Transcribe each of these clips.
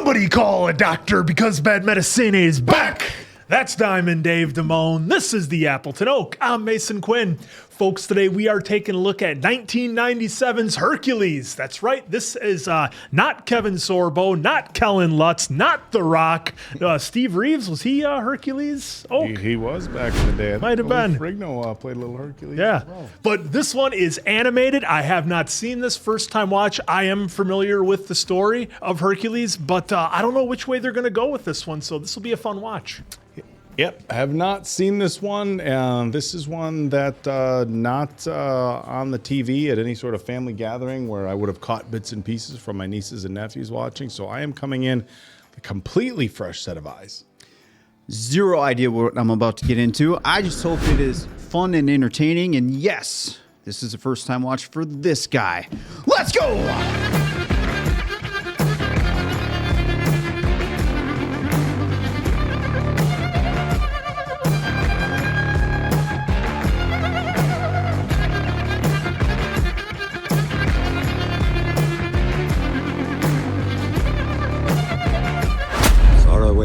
Somebody call a doctor because bad medicine is back. That's Diamond Dave Damone. This is the Appleton Oak. I'm Mason Quinn. Folks, today we are taking a look at 1997's Hercules. That's right. This is not Kevin Sorbo, not Kellen Lutz, not The Rock. Steve Reeves, was he Hercules? Oh, he was back in the day. Might have been. Rigno played a little Hercules. Yeah, as well. But this one is animated. I have not seen this first time watch. I am familiar with the story of Hercules, but I don't know which way they're going to go with this one, so this will be a fun watch. Yep, I have not seen this one. This is one that not on the TV at any sort of family gathering where I would have caught bits and pieces from my nieces and nephews watching. So I am coming in with a completely fresh set of eyes. Zero idea what I'm about to get into. I just hope it is fun and entertaining. And yes, this is a first time watch for this guy. Let's go!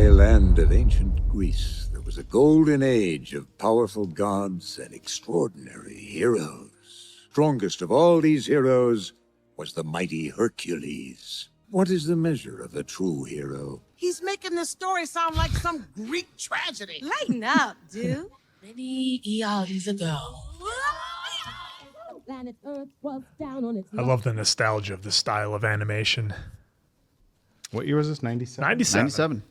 Land of ancient Greece, there was a golden age of powerful gods and extraordinary heroes. Strongest of all these heroes was the mighty Hercules. What is the measure of a true hero? He's making this story sound like some Greek tragedy. Lighten up, dude. Many eons ago. I love the nostalgia of this style of animation. What year was this? 97? 97.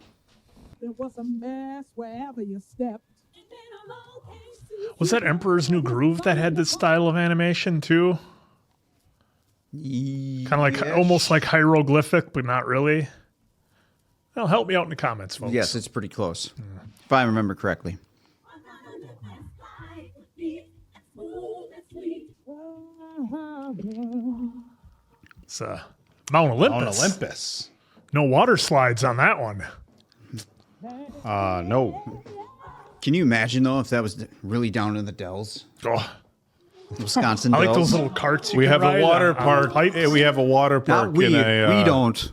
There was a mess wherever you stepped. Was that Emperor's New Groove that had this style of animation too? Kind of like almost like hieroglyphic, but not really. Well, help me out in the comments, folks. Yes, it's pretty close, if I remember correctly. It's Mount Olympus. Mount Olympus. No water slides on that one. No. Can you imagine, though, if that was really down in the Dells? Oh, Wisconsin I like Dells? those little carts. We have a water park. We have a water park. Not we. We don't.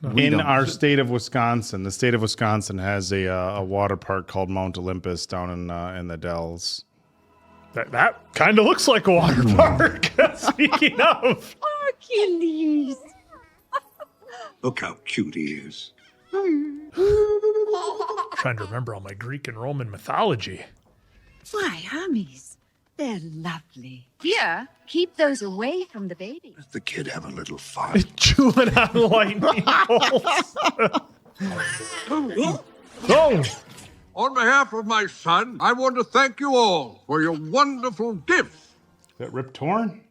We don't. Our state of Wisconsin. The state of Wisconsin has a water park called Mount Olympus down in the Dells. That kind of looks like a water park. Speaking of. Hercules. Look how cute he is. Trying to remember all my Greek and Roman mythology. Why, hummies. They're lovely. Here, keep those away from the baby. Let the kid have a little fun. Chewing on lightning bolts. Oh! On behalf of my son, I want to thank you all for your wonderful gifts. Is that Rip Torn?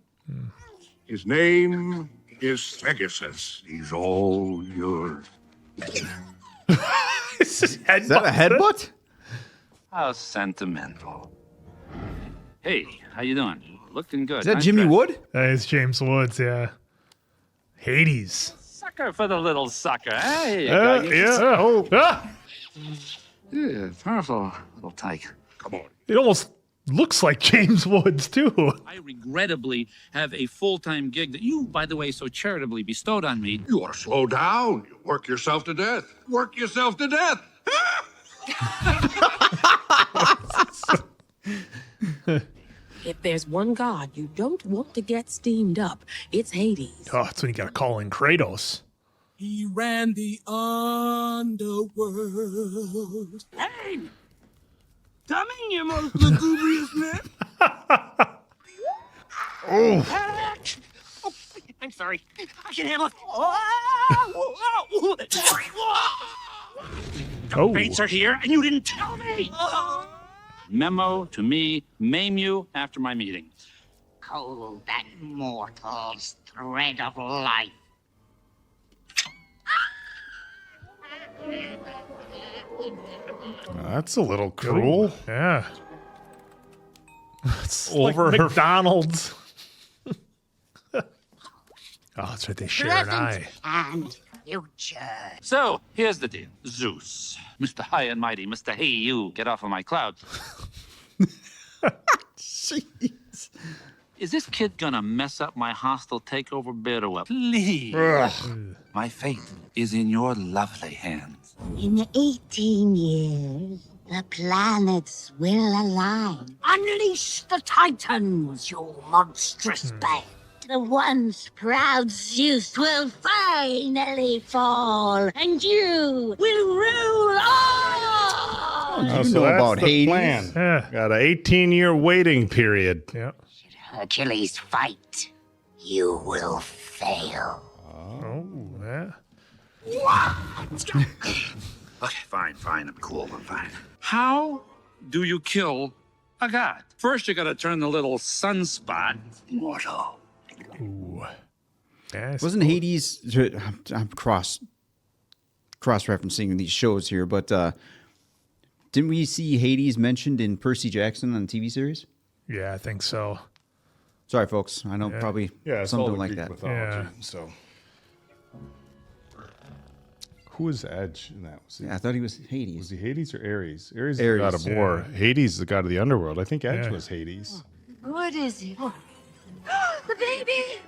His name is Pegasus. He's all yours. Is Is that a headbutt? How sentimental. Hey, how you doing? Looking good. Is that Nice Jimmy dress. Wood? It's James Woods, yeah. Hades. Sucker for the little sucker. Hey, you go. You Yeah. Oh. Ah! Yeah, powerful little tyke. Come on. It almost looks like James Woods, too. I regrettably have a full-time gig that you, by the way, so charitably bestowed on me. You ought to slow down. You work yourself to death. Work yourself to death. If there's one god you don't want to get steamed up, it's Hades. Oh, that's when you gotta call in Kratos. He ran the underworld. Hey! Come in, you most lugubrious man. Oh. I'm sorry. I can handle it. Oh. Fates are here, and you didn't tell me. Memo to me, maim you after my meeting. Hold that mortal's thread of life. That's a little cruel. Yeah. It's Over like her- McDonald's. Oh, that's right. They share an eye. And future. So, here's the deal. Zeus, Mr. High and Mighty, Mr. Hey, you, get off of my cloud. Jeez. Is this kid gonna mess up my hostile takeover bid or what? Please. My fate is in your lovely hands. In 18 years, the planets will align. Unleash the Titans, you monstrous band. The once proud Zeus will finally fall, and you will rule all! You so know that's about the Hades. plan. Yeah. Got an 18-year waiting period. Yeah. Hercules fight, you will fail. Oh, yeah. Okay, fine. I'm cool. I'm fine. How do you kill a god? First, you gotta turn the little sunspot mortal. Ooh. Yeah, Wasn't Hades? I'm cross-referencing these shows here, but didn't we see Hades mentioned in Percy Jackson on the TV series? Yeah, I think so. Sorry, folks. I know probably It's all something the like Greek that. mythology. Yeah. So, who was Edge in that? Yeah, I thought he was Hades. Was he Hades or Ares? Ares is Ares, the god of war. Hades is the god of the underworld. I think Edge Yeah. was Hades. What is it? The baby!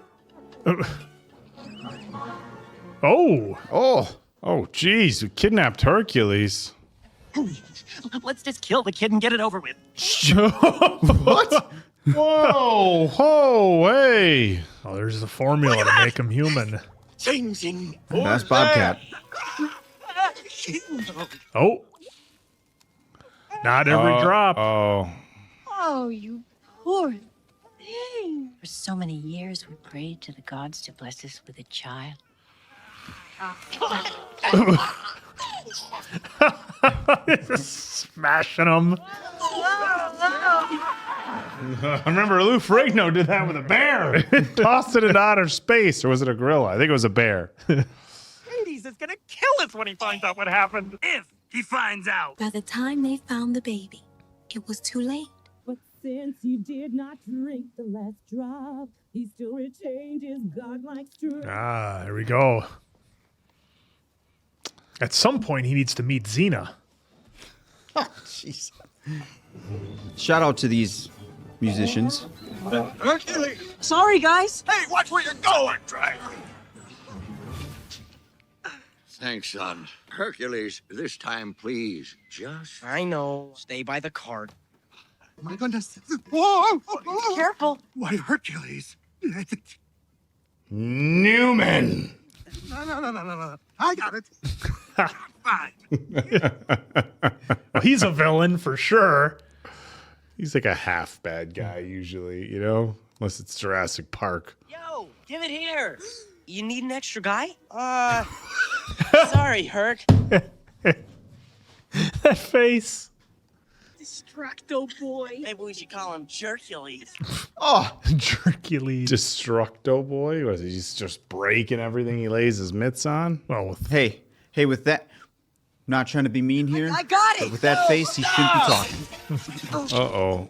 Oh. Oh, geez. We kidnapped Hercules. Let's just kill the kid and get it over with. What? Whoa, hey. Oh, there's the formula to make him human. Changing. That's Bobcat. Oh. Not every drop. Oh. Oh, you poor thing. For so many years, we prayed to the gods to bless us with a child. Smashing him. I remember Lou Ferrigno did that with a bear. Tossed it into outer space. Or was it a gorilla? I think it was a bear. Hades is gonna kill us when he finds out what happened. If he finds out. By the time they found the baby, it was too late. But since he did not drink the last drop, he still retained his godlike strength. Ah, there we go. At some point, he needs to meet Xena. Jeez. Shout out to these musicians. Hercules! Sorry, guys. Hey, watch where you're going, Drake! Thanks, son. Hercules, this time, please, just... I know. Stay by the cart. Oh, my goodness. Whoa! Careful. Why, Hercules? Newman. No. I got it. Fine. Well, he's a villain for sure. He's like a half bad guy usually, you know? Unless it's Jurassic Park. Yo, give it here. You need an extra guy? Sorry, Herc. That face. Destructo boy. Maybe we should call him Hercules. Oh, Hercules. Destructo boy? Was he just breaking everything he lays his mitts on? Well, hey, with that. Not trying to be mean here. I got it. But with that face, he shouldn't be talking. Uh-oh.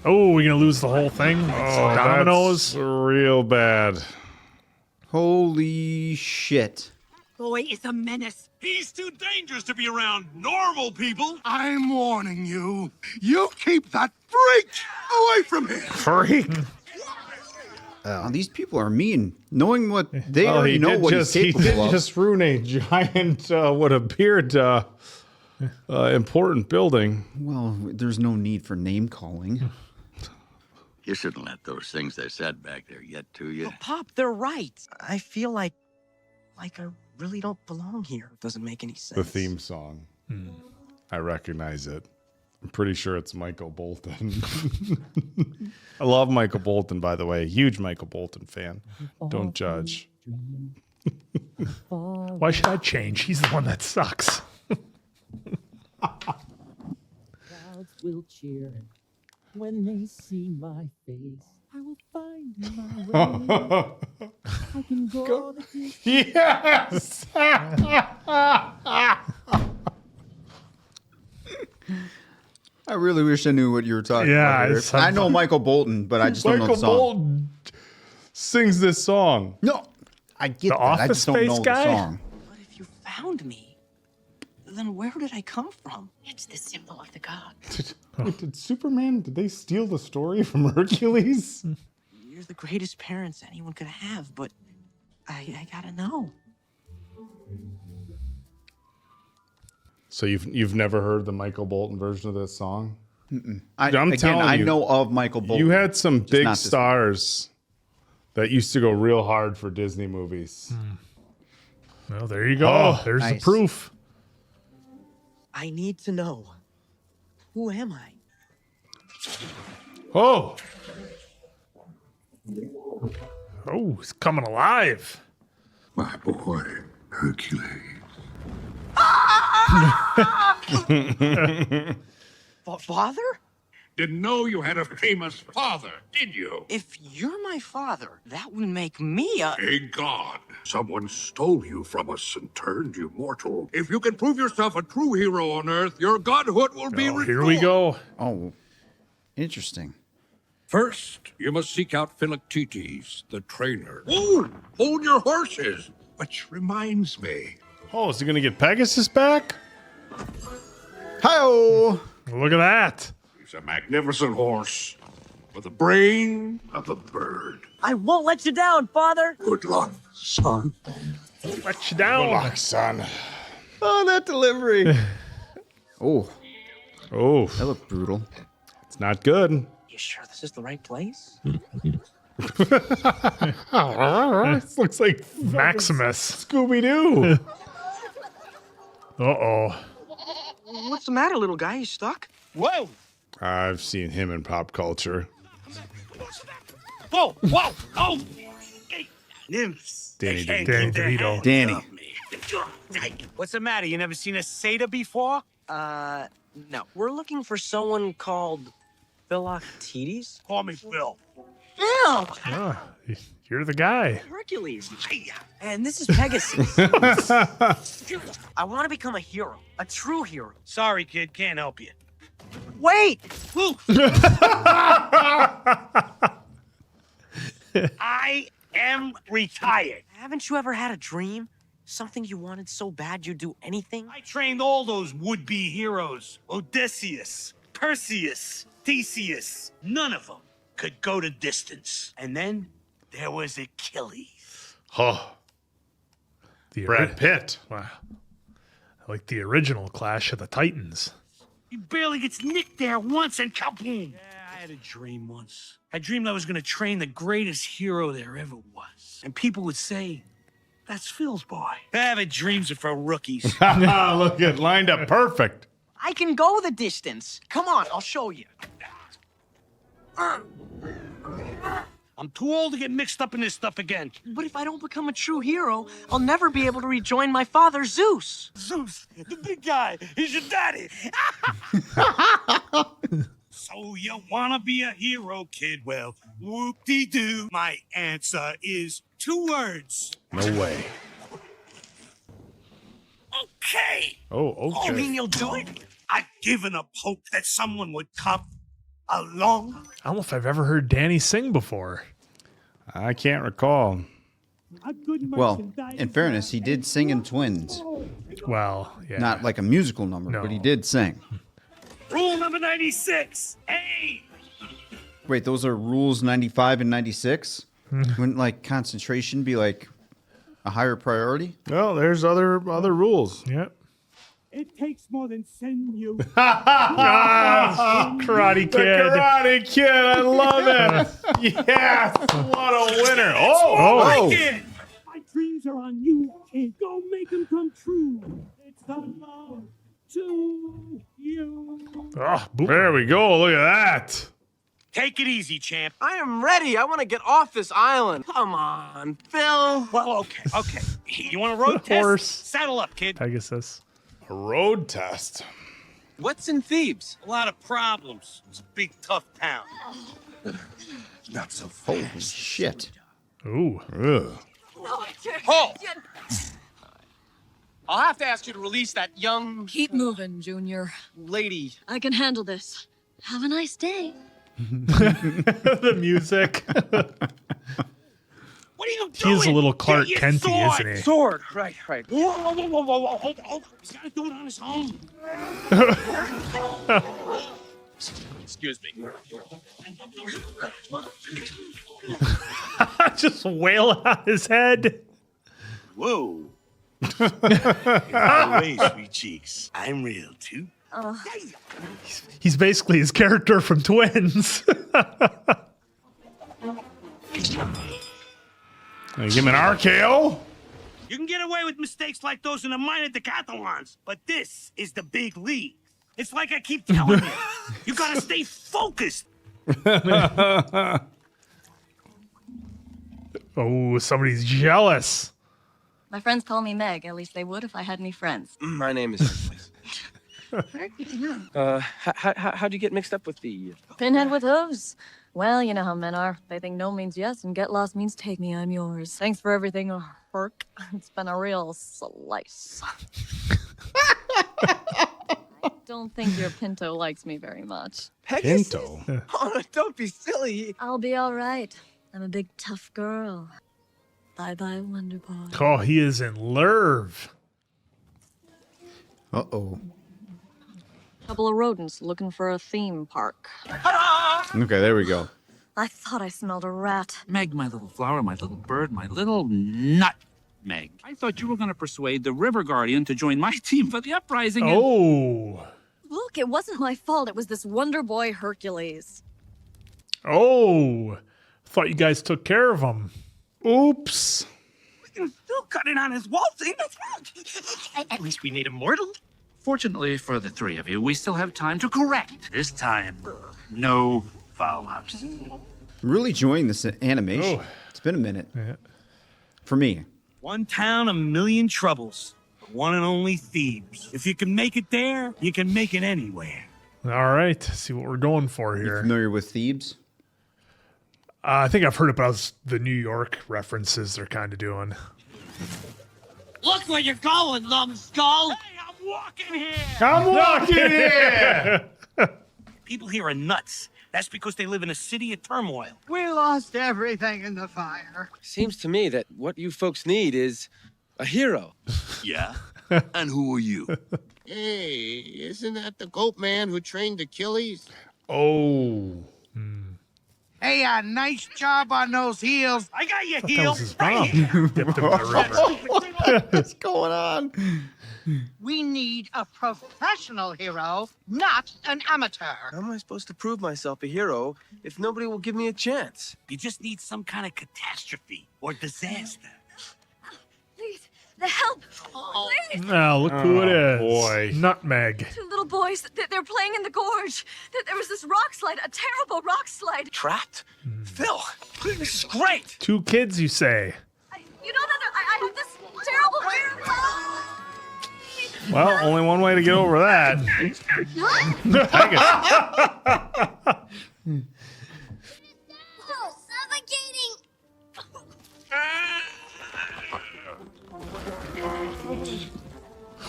oh, we're gonna lose the whole thing. Oh, dominoes. That's real bad. Holy shit. Boy is a menace. He's too dangerous to be around normal people. I'm warning you. You keep that freak away from here. Freak. These people are mean. Knowing what they already know what he's he capable did of. just ruin a giant, what appeared important building. Well, there's no need for name calling. You shouldn't let those things they said back there get to you. But Pop, they're right. I feel like I really don't belong here. It doesn't make any sense. The theme song. I recognize it. I'm pretty sure it's Michael Bolton. I love Michael Bolton, by the way. Huge Michael Bolton fan. Don't judge. Why should I change? He's the one that sucks. Crowds will cheer when they see my face. I will find my way. I can go the distance. Yes! I really wish I knew what you were talking Yeah, about. it's- I know Michael Bolton, but I just don't know the Michael song. Bolton sings this song. No, I get The that. I Office just don't Space know guy? the song. What if you found me? Then where did I come from? It's the symbol of the gods. Did Superman, did they steal the story from Hercules? You're the greatest parents anyone could have, but I gotta know. So you've never heard the Michael Bolton version of this song? I telling you, know of Michael Bolton. You had some big not this stars that used to go real hard for Disney movies. Well, there you go. Oh, There's nice. the proof. I need to know. Who am I? Oh. Oh, he's coming alive. My boy, Hercules. Father? Didn't know you had a famous father, did you? If you're my father, that would make me a... A god. Someone stole you from us and turned you mortal. If you can prove yourself a true hero on Earth, your godhood will be Oh, restored. here we go. Oh, interesting. First, you must seek out Philoctetes, the trainer. Ooh, hold your horses. Which reminds me, Oh, is he going to get Pegasus back? Hi-oh! Look at that. he's a magnificent horse with the brain of a bird. I won't let you down, Father. Good luck, son. Let you down. Son. Oh, that delivery. Oh, Oh, that looked brutal. it's not good. You sure this is the right place? This looks like Maximus. Scooby-Doo. Uh-oh. What's the matter, little guy? You stuck? Whoa! I've seen him in pop culture. Whoa! Whoa! Oh! Hey, nymphs. Danny They can't DeVito. keep their DeVito. hands Danny. off me. What's the matter? You never seen a satyr before? No. We're looking for someone called Philoctetes. Call me Phil. Phil! Ah, you're the guy. Hercules. And this is Pegasus. I want to become a hero. A true hero. Sorry, kid. Can't help you. Wait! I am retired. Haven't you ever had a dream? Something you wanted so bad you'd do anything? I trained all those would-be heroes. Odysseus, Perseus, Theseus. None of them could go the distance. And then there was Achilles. Oh, The Brad Pitt. Wow. Like the original Clash of the Titans. He barely gets nicked there once and kaboom. Yeah, I had a dream once. I dreamed I was going to train the greatest hero there ever was. And people would say, that's Phil's boy. Having dreams are for rookies. Look, it lined up perfect. I can go the distance. Come on, I'll show you. I'm too old to get mixed up in this stuff again. But if I don't become a true hero, I'll never be able to rejoin my father, Zeus. Zeus, the big guy, he's your daddy. So you wanna be a hero, kid? Well, whoop-de-doo. My answer is 2 words. No way. Okay. Oh, okay. You mean you'll do it? I've given up hope that someone would come along. I don't know if I've ever heard Danny sing before. I can't recall. Well, in fairness, he did sing in Twins. Well, yeah. Not like a musical number, No. but he did sing. Rule number 96. Hey! Wait, those are rules 95 and 96? Wouldn't like concentration be like a higher priority? Well, there's other rules. Yep. It takes more than sinew. Karate The Kid. Karate Kid, I love it. Yes, what a winner. Oh, Kid! My dreams are on you, kid. Go make them come true. It's the love to you. Oh, boom. there we go. Look at that. Take it easy, champ. I am ready. I want to get off this island. Come on, Phil. Well, okay. You want a road test? Horse. Saddle up, kid. Pegasus. A road test. What's in Thebes? A lot of problems. It's a big, tough town. Not so Holy shit. Ooh. Ugh. Halt! I'll have to ask you to release that young Keep moving, Junior. lady. I can handle this. Have a nice day. The music. What are you you He is a doing? little Clark Get your Kenty, sword. isn't he? Sword. Right. Whoa, whoa, whoa, whoa, whoa, whoa. Hold on. He's got to do it on his own. Excuse me. Just wail on his head. Whoa. By the way, sweet cheeks, I'm real too. He's basically his character from Twins. Give him an RKO. You can get away with mistakes like those in the minor decathlons, but this is the big league. It's like I keep telling you. You gotta stay focused. Oh, somebody's jealous. My friends call me Meg. At least they would if I had any friends. My name is Hercules. How'd you get mixed up with the... Pinhead with hooves. Well, you know how men are. They think no means yes, and get lost means take me, I'm yours. Thanks for everything, Herc. It's been a real slice. I don't think your Pinto likes me very much. Pinto. Oh, don't be silly. I'll be all right. I'm a big tough girl. Bye-bye, Wonder Boy. Oh, he is in love. Uh-oh. Couple of rodents looking for a theme park. Okay, there we go. I thought I smelled a rat. Meg, my little flower, my little bird, my little nutmeg. I thought you were going to persuade the River Guardian to join my team for the uprising. Oh. Look, it wasn't my fault. It was this Wonder Boy Hercules. Oh. Thought you guys took care of him. Oops. We can still cut it on his waltzing. At least we made him mortal. Fortunately for the three of you, we still have time to correct. This time, no foul-ups. I'm really enjoying this animation. Oh. It's been a minute. Yeah. For me. One town, a million troubles. The one and only Thebes. If you can make it there, you can make it anywhere. All right. See what we're going for You here. familiar with Thebes? I think I've heard about the New York references they're kind of doing. Look where you're going, numbskull. Hey, I'm walking here. I'm walking here. People here are nuts. That's because they live in a city of turmoil. We lost everything in the fire. Seems to me that what you folks need is a hero. Yeah? And who are you? Hey, isn't that the goat man who trained Achilles? Oh. Hey, nice job on those heels. I got your That heel was his right mom. here. Dipped him in the river. What's going on? We need a professional hero, not an amateur. How am I supposed to prove myself a hero if nobody will give me a chance? You just need some kind of catastrophe or disaster. Please, the help. Please. Now, look who it is. Boy. Nutmeg. Two little boys, they're playing in the gorge. There was this rock slide, a terrible rock slide. Trapped? Phil, this is great. 2 kids, you say? You know that I have this terrible fear. Well, only one way to get over that. Oh, suffocating.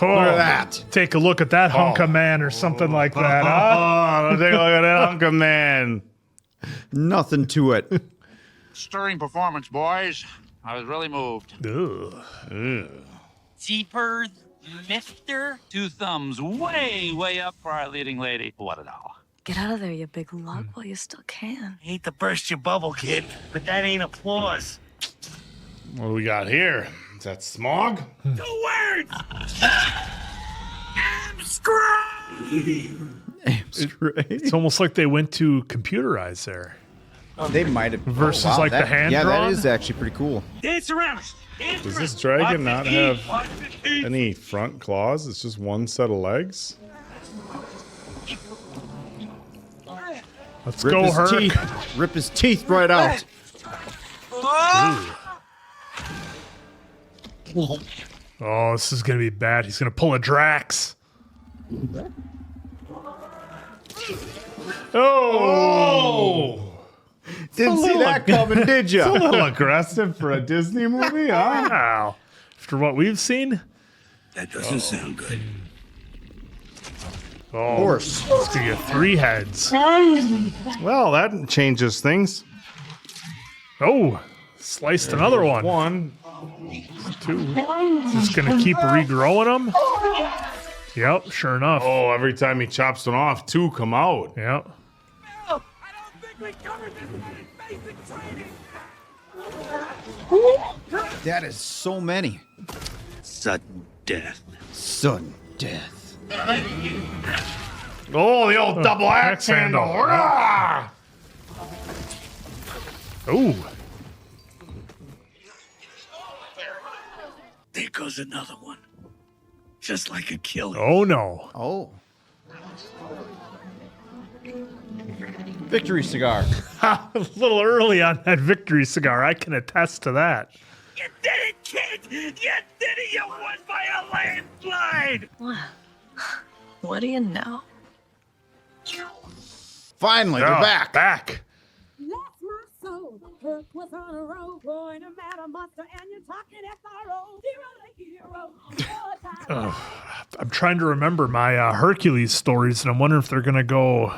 Oh, Look at that. Take a look at that hunk of man or something like that, huh? Oh, take a look at that hunk of man. Nothing to it. Stirring performance, boys. I was really moved. Ugh. Jeepers, mister. 2 thumbs way, way up for our leading lady. What a doll. Get out of there, you big lug, while you still can. I hate to burst your bubble, kid, but that ain't applause. What do we got here? Is that smog? 2 words! It's almost like they went to computerize there. They might have. Versus like the hand Yeah, drawn? that is actually pretty cool. Dance around. Dance Does around. this dragon Watch not the have teeth, watch the teeth. any front claws? It's just one set of legs? Let's Rip go, his Herc. teeth. Rip his teeth right out. Oh, this is going to be bad. He's going to pull a Drax. Oh! Didn't see that coming, did It's a you? little aggressive for a Disney movie, huh? Wow. After what we've seen? That doesn't sound good. Oh, Horse. It's going to get 3 heads. Well, that changes things. Oh, Sliced another one. One. Two. Just gonna keep regrowing them. Yep, sure enough. Oh, every time he chops one off, two come out. Yep. That is so many. Sudden death. Sudden death. Oh, the old double axe handle. Rah! Ooh. There goes another one. Just like Achilles. Oh no. Oh. Victory cigar. A little early on that victory cigar. I can attest to that. You did it, kid! You did it! You won by a landslide! What do you know? Finally, they're back. Back. Bless my soul. Herc was on a road, boy, no matter monster, and you're talking SRO. Hero to hero. I'm trying to remember my Hercules stories, and I'm wondering if they're gonna go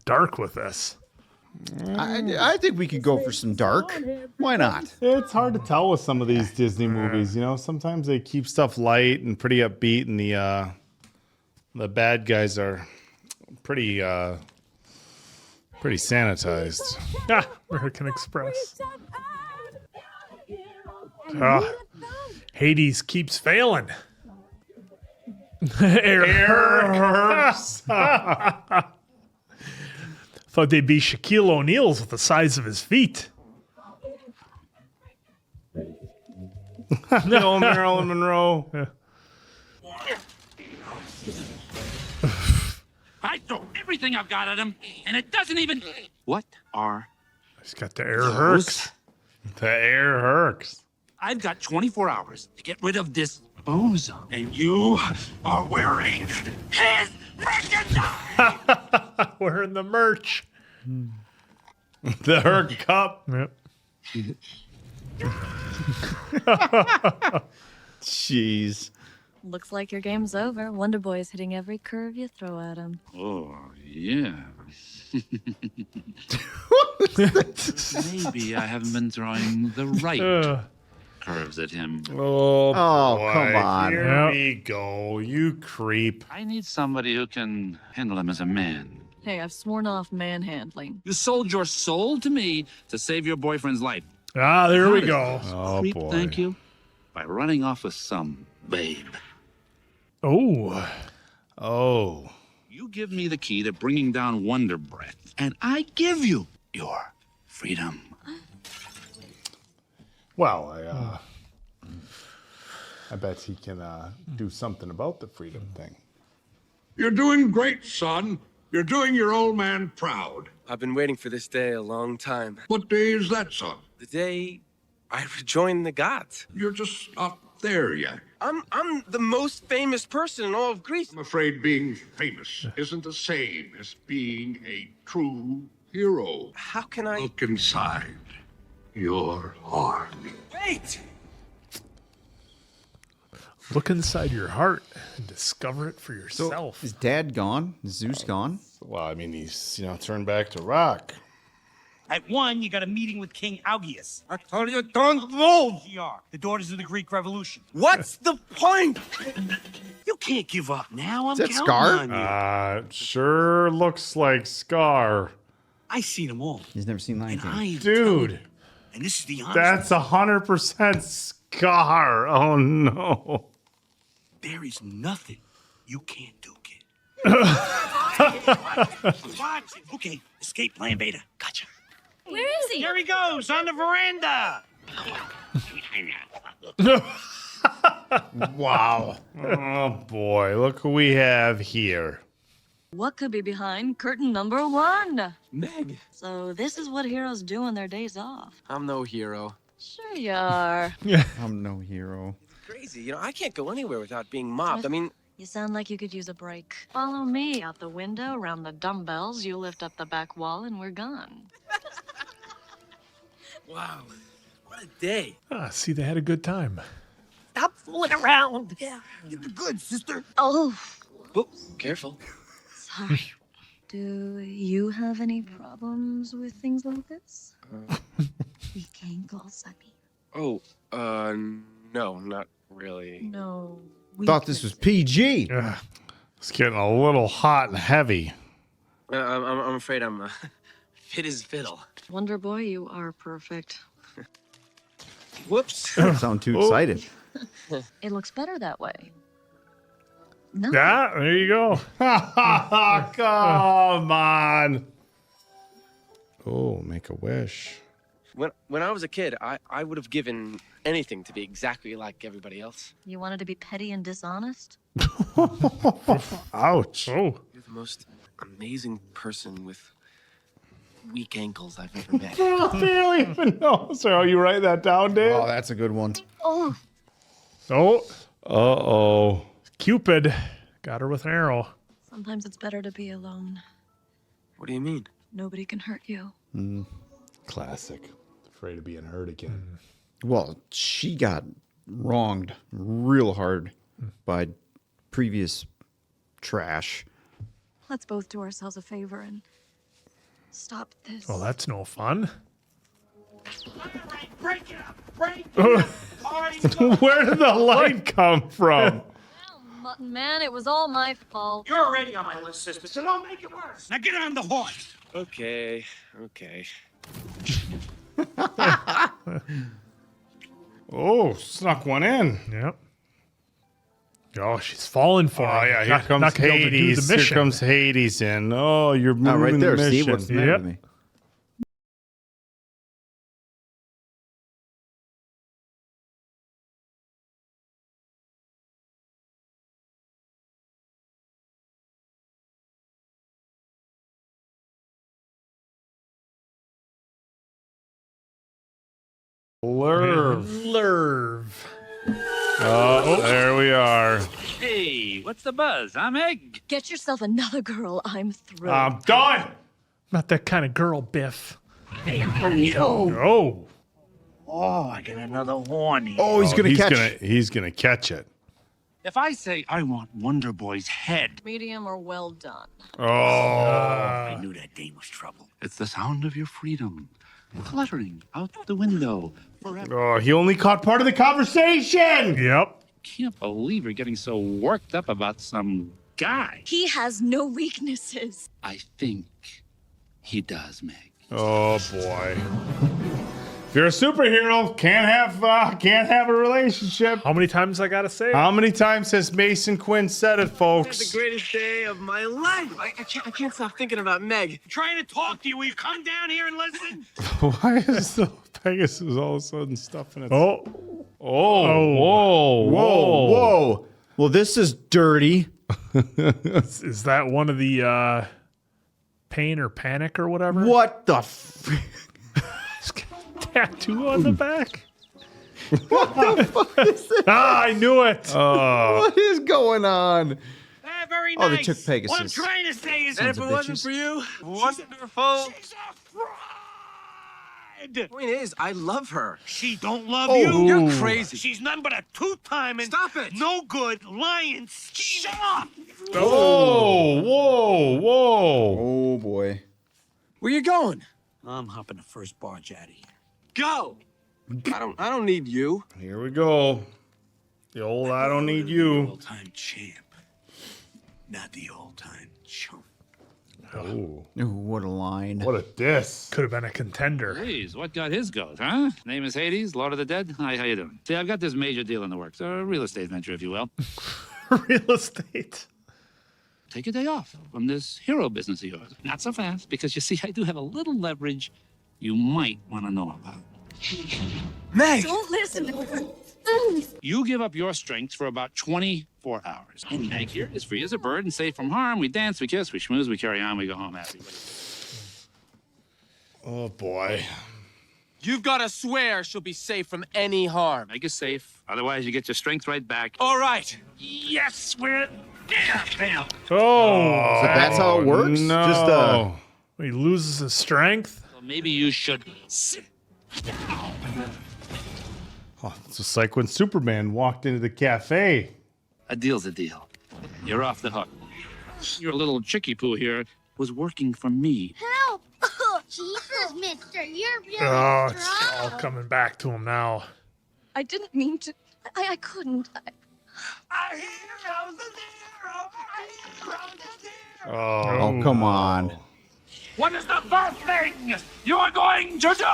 dark with this. I think we could go for some dark. Why not? It's hard to tell with some of these Disney movies. You know, sometimes they keep stuff light and pretty upbeat, and the bad guys are pretty sanitized. Ah, American Express. Hades keeps failing. Thought they'd be Shaquille O'Neal's with the size of his feet. No, Marilyn Monroe. I throw everything I've got at him, and it doesn't even. What are He's got the air Hercs. The air Hercs. I've got 24 hours to get rid of this bozo, and you are wearing his merchandise. Wearing the merch. The Herc cup. Yep. Jeez. Looks like your game's over. Wonder Boy's hitting every curve you throw at him. Oh, yeah. Maybe I haven't been throwing the right curves at him. Oh, Oh, come on. Here we go. You creep. I need somebody who can handle him as a man. Hey, I've sworn off manhandling. You sold your soul to me to save your boyfriend's life. Ah, there we go. Oh, Creep, boy. thank you. By running off with some babe. Oh. Oh. You give me the key to bringing down Wonder Breath, and I give you your freedom. Well, I bet he can do something about the freedom thing. You're doing great, son. You're doing your old man proud. I've been waiting for this day a long time. What day is that, son? The day I rejoined the gods. You're just not there yet. I'm the most famous person in all of Greece. I'm afraid being famous isn't the same as being a true hero. How can I... Look inside your heart. Wait! Look inside your heart and discover it for yourself. Is Dad gone? Is Zeus gone? Well, I mean, he's, turned back to rock. At 1, you got a meeting with King Augeas. I told you don't move! The daughters of the Greek Revolution. What's the point? You can't give up now. I'm Is that counting Scar? on you. Sure looks like Scar. I seen them all. He's never seen Lion And I King. am telling Dude, you, and this is the honest. that's 100% Scar. Oh, no. There is nothing you can't do, kid. Watch it. Okay, escape plan beta. Gotcha. Where is he? There he goes on the veranda. Wow. Oh, boy. Look who we have here. What could be behind curtain number 1? Meg, So this is what heroes do on their days off. I'm no hero. Sure you are. I'm no hero. Crazy, I can't go anywhere without being mobbed. I mean, You sound like you could use a break. Follow me out the window, around the dumbbells. You lift up the back wall, and we're gone. wow, what a day. See, they had a good time. Stop fooling around. Yeah, get the goods, sister. Oh, Oh, careful. sorry. Do you have any problems with things like this? We can't call Sunny. Oh, no, not really. No. Thought this was PG. It's getting a little hot and heavy. I'm afraid I'm fit as fiddle. Wonder Boy, you are perfect. Whoops. Don't sound too excited. It looks better that way. No. Yeah, there you go. Come on. Oh, make a wish. When I was a kid, I would have given anything to be exactly like everybody else. You wanted to be petty and dishonest? Ouch. Oh. You're the most amazing person with weak ankles I've ever met. I don't even know. So you write that down, Dave? Oh, that's a good one. Oh. Oh. Uh-oh. Cupid got her with an arrow. Sometimes it's better to be alone. What do you mean? Nobody can hurt you. Classic. Afraid of being hurt again. Well, she got wronged real hard by previous trash. Let's both do ourselves a favor and stop this. Well, that's no fun. Break it up! Break it up! Where did the light come from? Mutton Man, it was all my fault. You're already on my list, sister, so don't make it worse. Now get on the horse. Okay. Oh, snuck one in. Yep. Oh, she's falling for Oh, him. yeah, here Not comes gonna be able to do the Hades. Here mission. comes Hades in. Oh, you're moving right there. the mission. See what's the matter Yep. with me? Lerv. Oh, there we are. Hey, what's the buzz? I'm Egg. Get yourself another girl. I'm through. I'm done. Not that kind of girl, Biff. Hey, hurry up. Oh. Oh, I got another horny. Oh, he's gonna catch. He's gonna catch it. If I say I want Wonder Boy's head, Medium or well done. Oh. I knew that day was trouble. it's the sound of your freedom fluttering out the window forever. Oh, he only caught part of the conversation. Yep. Can't believe you're getting so worked up about some guy. He has no weaknesses. I think he does, Meg. Oh boy. If you're a superhero, can't have a relationship. How many times I gotta say it? How many times has Mason Quinn said it, It's folks? the greatest day of my life. I can't stop thinking about Meg. I'm trying to talk to you. Will you come down here and listen? Why is the Pegasus all of a sudden stuffing it? Oh. Whoa. Well, this is dirty. Is that one of the pain or panic or whatever? What the Tattoo on the back? What the fuck is this? Ah, I knew it. What is going on? Very Oh, nice. they took Pegasus. What I'm trying to say is, And if Sons it of wasn't bitches. for you, wonderful. she's a fraud. Point is, I love her. She don't love Oh. you. You're crazy. She's none but a two-timing, Stop it. no good, lying, scheming. Shut up. Whoa. Oh boy. Where you going? I'm hopping the first barge out of here. Go. I don't need you. Here we go. The old I don't need you. All-time champ, not the all-time chump. Oh, Ooh, what a line. what a diss. Could have been a contender. Please, what got his goat, huh? Name is Hades, Lord of the Dead. Hi, how you doing? See, I've got this major deal in the works, a real estate venture, if you will. Real estate. Take a day off from this hero business of yours. Not so fast, because you see, I do have a little leverage you might want to know about. Meg. Don't listen to her. You give up your strength for about 24 hours. And Meg here is free as a bird and safe from harm. We dance, we kiss, we schmooze, we carry on, we go home happy. Oh boy. You've got to swear she'll be safe from any harm. Meg is safe. Otherwise, you get your strength right back. All right. Yes, we're... Bam. Oh. So that's how it works? No. Just He loses his strength. So maybe you should sit. Oh, it's just like when Superman walked into the cafe. A deal's a deal. You're off the hook. Your little chickie poo here was working for me. Help! Jesus, mister, you're really Oh, it's all strong. coming back to him now. I didn't mean to. I couldn't. Oh, come on. What is the first thing you are going to do?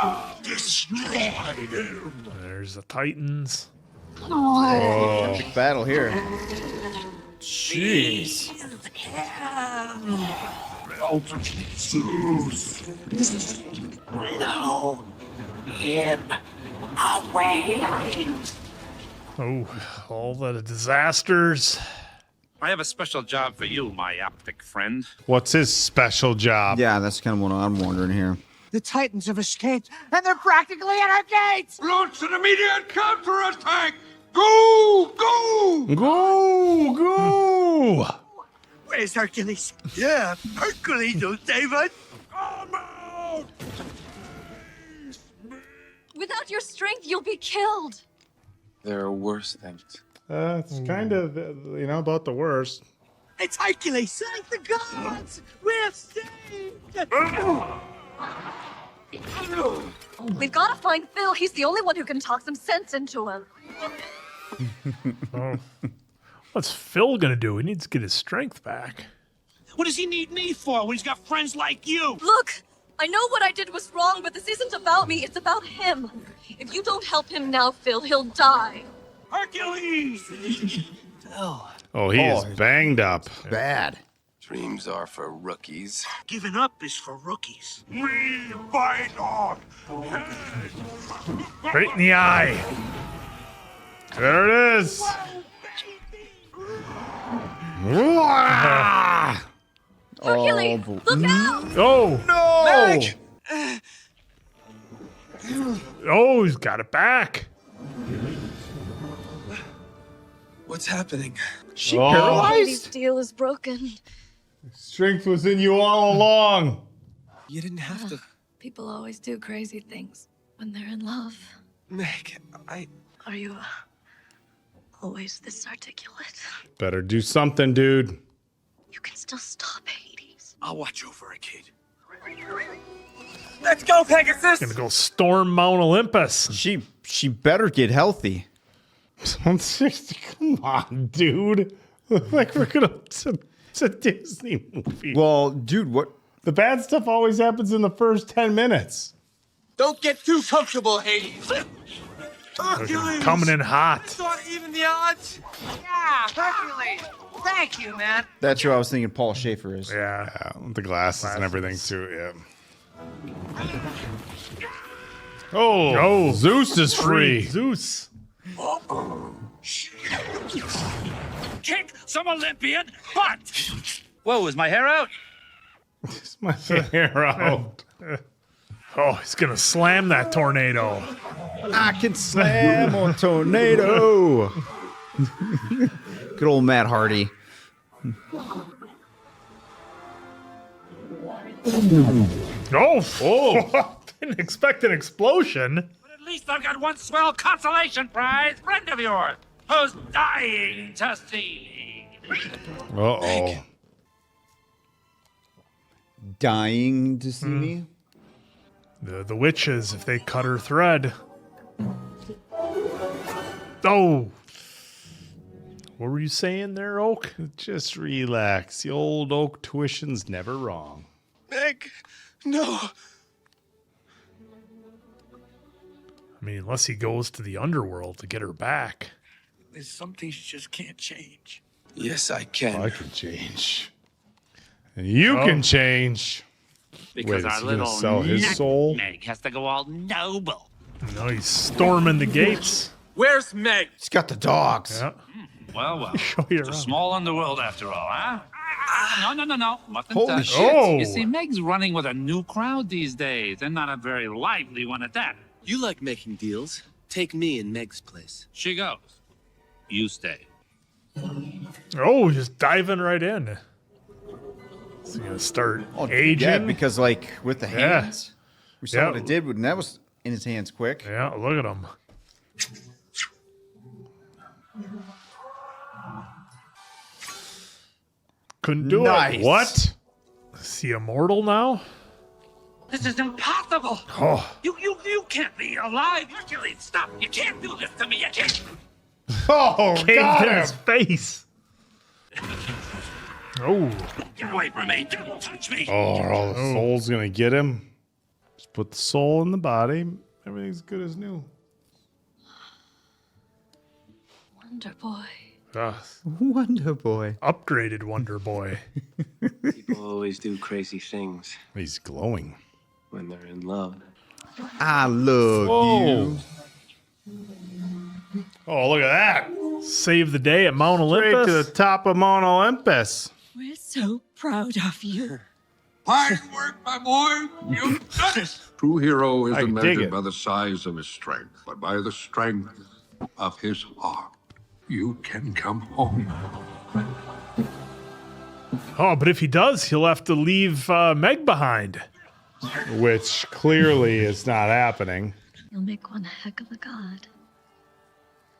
There's the Titans. Oh. Big battle here. Jeez. No. Him away. Oh, all the disasters. I have a special job for you, my optic friend. What's his special job? Yeah, that's kind of what I'm wondering here. The Titans have escaped, and they're practically at our gates! Launch an immediate counterattack! Go! Go! Go! Go! Where's Hercules? Yeah, Hercules, oh, David. Come out! Without your strength, you'll be killed. There are worse things. It's kind of, about the worst. It's Hercules. Thank the gods. We're saved. We've got to find Phil. He's the only one who can talk some sense into him. Oh. What's Phil gonna do? He needs to get his strength back. What does he need me for when he's got friends like you? Look, I know what I did was wrong, but this isn't about me. It's about him. If you don't help him now, Phil, he'll die. Hercules! Phil. Oh, he is banged up. Bad. Dreams are for rookies. Giving up is for rookies. We fight on! Right in the eye. There it is. Hercules, look out! Oh! No! Oh, he's got it back. What's happening? She Oh. paralyzed? Katie's deal is broken. Strength was in you all along. You didn't have to. People always do crazy things when they're in love. Meg, Are you always this articulate? Better do something, dude. You can still stop Hades. I'll watch over a kid. Let's go, Pegasus! Gonna go storm Mount Olympus. She better get healthy. 160. Come on, dude. Like we're gonna. It's a Disney movie. Well, dude, what? The bad stuff always happens in the first 10 minutes. Don't get too comfortable, Hades. Hercules! Coming in hot. Thought even the odds? Yeah, Hercules. Thank you, man. That's who I was thinking Paul Schaefer is. Yeah. The glasses and everything, too. Yeah. Oh, Zeus is free. Zeus. Kick some Olympian butt! Whoa, is my hair out? It's my hair out. Oh, he's gonna slam that tornado. I can slam a tornado. Good old Matt Hardy. Oh, didn't expect an explosion. But at least I've got one swell consolation prize friend of yours who's dying to see me. Uh-oh. Dying to see me? The witches, if they cut her thread. Oh. What were you saying there, Oak? Just relax. The old Oak tuition's never wrong. Meg, no. I mean, unless he goes to the underworld to get her back. There's some things you just can't change. Yes, I can. I can change. And you can change. Because Wait, our is he gonna little sell his soul? Meg has to go all noble. No, he's storming the gates. Where's Meg? He's got the dogs. Yeah. Well. Show you It's a around. small underworld after all, huh? No. Mustn't Holy touch. shit. Oh. You see, Meg's running with a new crowd these days, and not a very lively one at that. You like making deals. Take me in Meg's place. She goes. You stay. Oh, just diving right in. So you're gonna start aging. Yeah, because like with the Yeah. hands, we saw what it did when that was in his hands quick. Yeah, look at him. Couldn't do Nice. it. What? Is he immortal now? This is impossible! impossible! Oh. You can't be alive! Hercules, stop! You can't do this to me! You can't! Oh, Caved got in him. his face. Oh. Get away from me! Don't touch me! Oh, are all the soul's gonna get him? Just put the soul in the body. Everything's good as new. Wonder Boy. Wonder Boy. Upgraded Wonder Boy. People always do crazy things He's glowing. when they're in love. I love you. Oh, look at that. Save the day at Mount Straight Olympus. to the top of Mount Olympus. We're so proud of you. Fine work, my boy. You've done it. True hero I isn't dig measured it. by the size of his strength, but by the strength of his heart. You can come home. Oh, but if he does, he'll have to leave Meg behind. Which clearly is not happening. You'll make one heck of a god.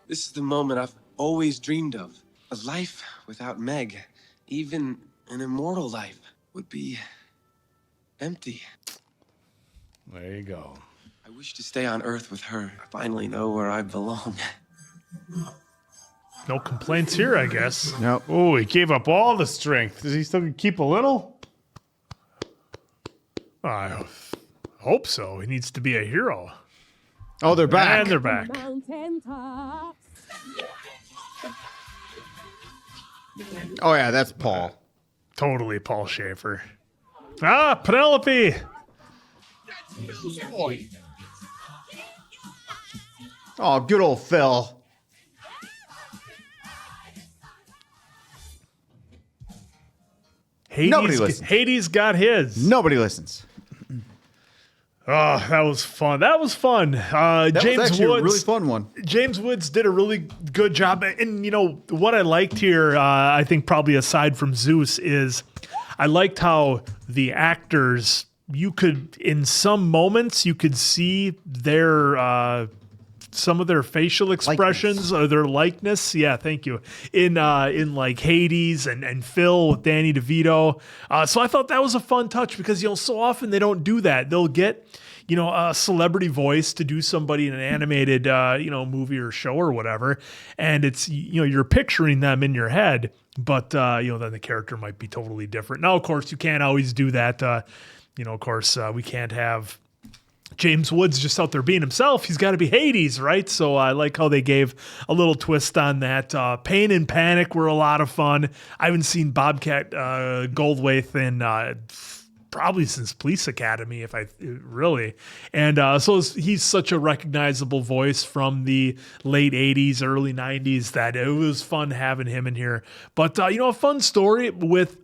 This is the moment I've always dreamed of. A life without Meg, even an immortal life, would be empty. There you go. I wish to stay on Earth with her. I finally know where I belong. No complaints here, I guess. Nope. Oh, he gave up all the strength. Does he still keep a little? I hope so. He needs to be a hero. Oh, they're back. And they're back. Mountain tops. Oh, yeah, that's Paul. Totally Paul Schaefer. Ah, Penelope. Oh, good old Phil. Nobody listens. Hades got his. Nobody listens. Oh, that was fun. That was fun. That James was actually Woods, a really fun one. James Woods did a really good job. And, you know, what I liked here, I think probably aside from Zeus, is I liked how the actors, you could, in some moments, you could see their some of their facial expressions or their likeness. Yeah, thank you. In like Hades and Phil with Danny DeVito. So I thought that was a fun touch because, you know, so often they don't do that. They'll get, you know, a celebrity voice to do somebody in an animated, you know, movie or show or whatever. And it's, you know, you're picturing them in your head, but, you know, then the character might be totally different. Now, of course, you can't always do that. You know, of course, we can't have James Woods just out there being himself. He's got to be Hades, right? So I like how they gave a little twist on that. Pain and Panic were a lot of fun. I haven't seen Bobcat Goldthwait in probably since Police Academy, if I really. And so he's such a recognizable voice from the late 80s, early 90s that it was fun having him in here. But, you know, a fun story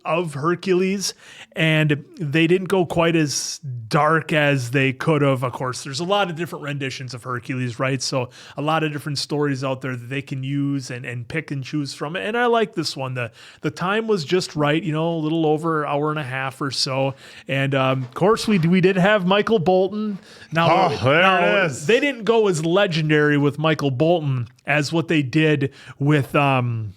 of Hercules, and they didn't go quite as dark as they could have. Of course, there's a lot of different renditions of Hercules, right? So a lot of different stories out there that they can use and pick and choose from. And I like this one. The time was just right, you know, a little over an hour and a half or so. And of course, we did have Michael Bolton. Now, there it is. They didn't go as legendary with Michael Bolton as what they did with in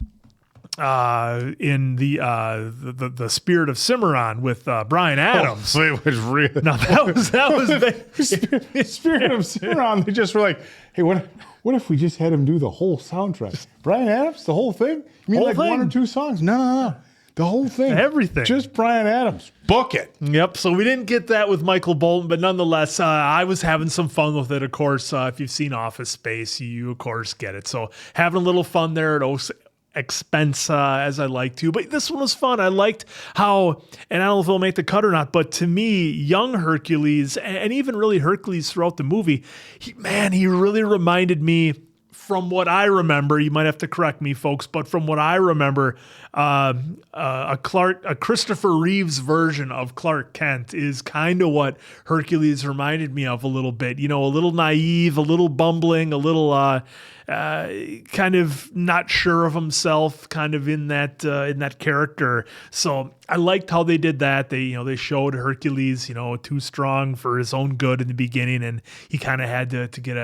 the Spirit of Cimarron with Bryan Adams. Oh, it was real. No, that was Spirit of Cimarron. They just were like, hey, what if we just had him do the whole soundtrack? Bryan Adams, the whole thing? You mean Whole like thing. one or two songs? No. The whole thing. Everything. Just Bryan Adams. Book it. Yep. So we didn't get that with Michael Bolton, but nonetheless, I was having some fun with it. Of course, if you've seen Office Space, you of course get it. So having a little fun there at expense as I like to. But this one was fun. I liked how, and I don't know if it'll make the cut or not, but to me, young Hercules and even really Hercules throughout the movie, he really reminded me, from what I remember, you might have to correct me, folks, but from what I remember, a Christopher Reeve's version of Clark Kent is kind of what Hercules reminded me of a little bit. You know, a little naive, a little bumbling, a little kind of not sure of himself, kind of in that character. So I liked how they did that. They showed Hercules, too strong for his own good in the beginning, and he kind of had to get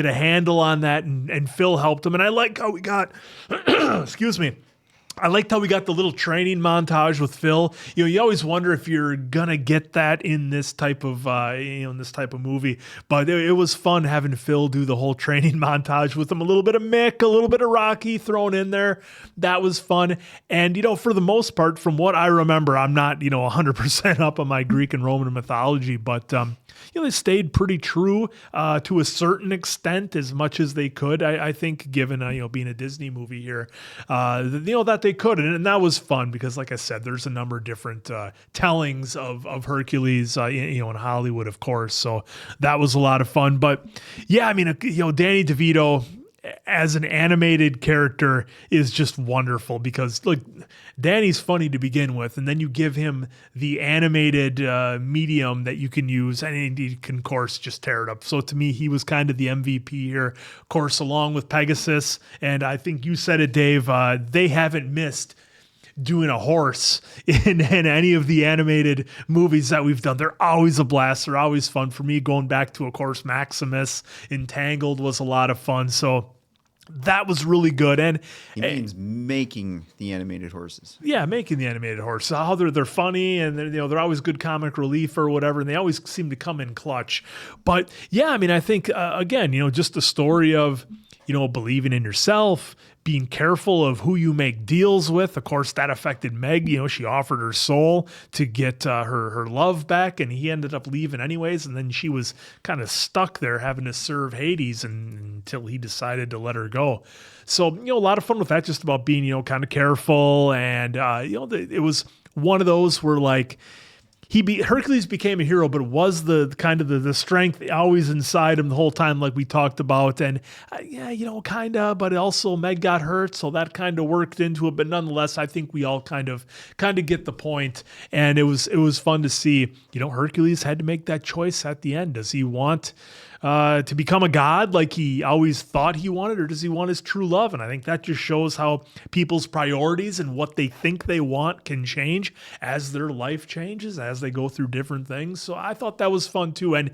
a handle on that, and Phil helped him. And I like how we got, excuse me, I liked how we got the little training montage with Phil. You know, you always wonder if you're gonna get that in this type of in this type of movie. But it was fun having Phil do the whole training montage with him. A little bit of Mick, a little bit of Rocky thrown in there. That was fun. And you know, for the most part, from what I remember, I'm not 100% up on my Greek and Roman mythology, but they stayed pretty true to a certain extent, as much as they could. I think, given being a Disney movie here, that they could, and that was fun because, like I said, there's a number of different tellings of Hercules, in Hollywood, of course. So that was a lot of fun. But yeah, I mean, Danny DeVito as an animated character is just wonderful because, look, Danny's funny to begin with, and then you give him the animated medium that you can use, and he can, of course, just tear it up. So to me, he was kind of the MVP here, of course, along with Pegasus. And I think you said it, Dave, they haven't missed doing a horse in any of the animated movies that we've done. They're always a blast. They're always fun. For me, going back to, of course, Maximus, Entangled was a lot of fun. So that was really good. And he means making the animated horses. Yeah, making the animated horses. How they're funny, and they're always good comic relief or whatever, and they always seem to come in clutch. But yeah, I mean, I think again, just the story of believing in yourself, being careful of who you make deals with. Of course, that affected Meg. She offered her soul to get her love back, and he ended up leaving anyways. And then she was kind of stuck there having to serve Hades until he decided to let her go. So, a lot of fun with that, just about being, kind of careful. And, it was one of those where, like, Hercules became a hero, but it was the kind of the strength always inside him the whole time, like we talked about. And kind of, but also Meg got hurt, so that kind of worked into it. But nonetheless, I think we all kind of get the point. And it was fun to see. Hercules had to make that choice at the end. Does he want to become a god like he always thought he wanted, or does he want his true love? And I think that just shows how people's priorities and what they think they want can change as their life changes, as they go through different things. So I thought that was fun too. And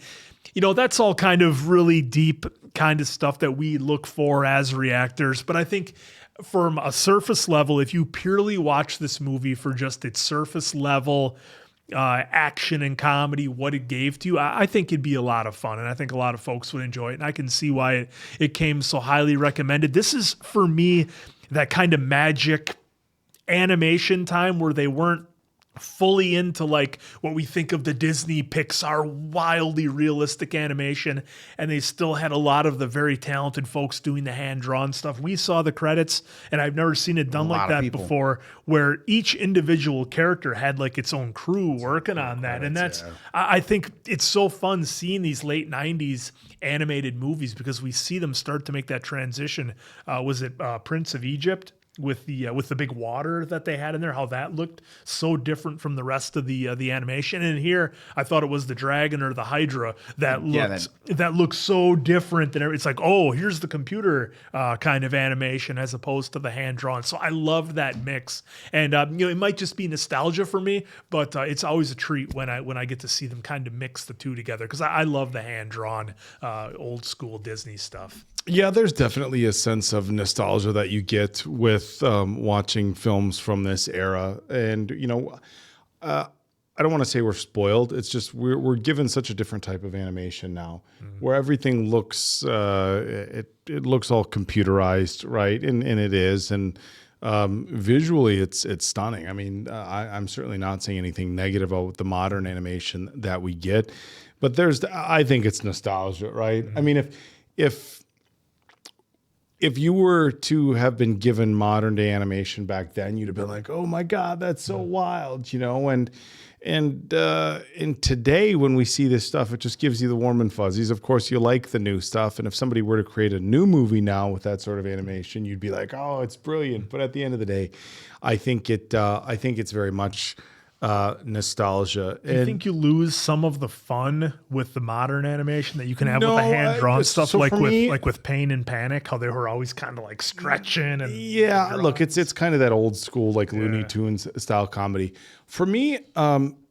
that's all kind of really deep kind of stuff that we look for as reactors. But I think from a surface level, if you purely watch this movie for just its surface level action and comedy, what it gave to you, I think it'd be a lot of fun, and I think a lot of folks would enjoy it, and I can see why it came so highly recommended. This is, for me, that kind of magic animation time where they weren't fully into like what we think of the Disney Pixar wildly realistic animation, and they still had a lot of the very talented folks doing the hand-drawn stuff. We saw the credits, and I've never seen it done like that before, where each individual character had like its own crew working on that. And that's, I think it's so fun seeing these late 90s animated movies because we see them start to make that transition. Was it Prince of Egypt? With the big water that they had in there, how that looked so different from the rest of the animation. And here, I thought it was the dragon or the Hydra that looked so different than it's like, oh, here's the computer kind of animation as opposed to the hand drawn. So I loved that mix, and it might just be nostalgia for me, but it's always a treat when I get to see them kind of mix the two together because I love the hand drawn old school Disney stuff. Yeah, there's definitely a sense of nostalgia that you get with watching films from this era. And, I don't want to say we're spoiled. It's just we're given such a different type of animation now where everything looks, it looks all computerized, right? And it is. And visually, it's stunning. I mean, I'm certainly not saying anything negative about the modern animation that we get. But I think it's nostalgia, right? I mean, if you were to have been given modern day animation back then, you'd have been like, "Oh my God, that's so wild," And today, when we see this stuff, it just gives you the warm and fuzzies. Of course, you like the new stuff, and if somebody were to create a new movie now with that sort of animation, you'd be like, "Oh, it's brilliant." But at the end of the day, I think it's very much nostalgia. Do you think you lose some of the fun with the modern animation that you can have with the hand-drawn stuff, so with Pain and Panic, how they were always kind of like stretching and look, it's kind of that old school like Looney Tunes style comedy. For me,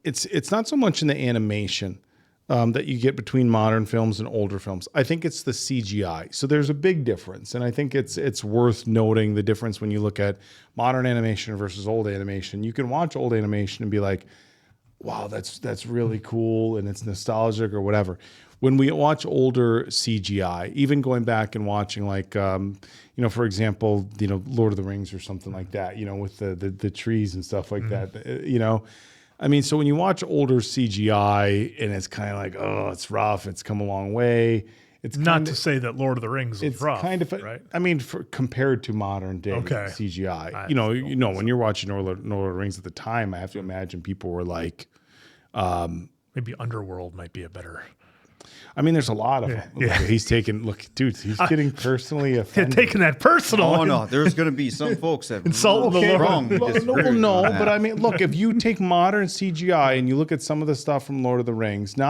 it's not so much in the animation. that you get between modern films and older films. I think it's the CGI. So there's a big difference, and I think it's worth noting the difference when you look at modern animation versus old animation. You can watch old animation and be like, wow, that's really cool, and it's nostalgic or whatever. When we watch older CGI, even going back and watching like, for example, Lord of the Rings or something like that, with the trees and stuff like that, I mean, so when you watch older CGI and it's kind of like, oh, it's rough, it's come a long way. It's not to say that Lord of the Rings is rough, kind of, right? I mean, compared to modern day CGI, when you're watching Lord of the Rings at the time, I have to imagine people were like, maybe Underworld might be a better. I mean, there's a lot of them. Yeah. He's getting personally offended. Taking that personal. Oh no, there's going to be some folks that insult the Lord. No, but I mean, look, if you take modern CGI and you look at some of the stuff from Lord of the Rings, the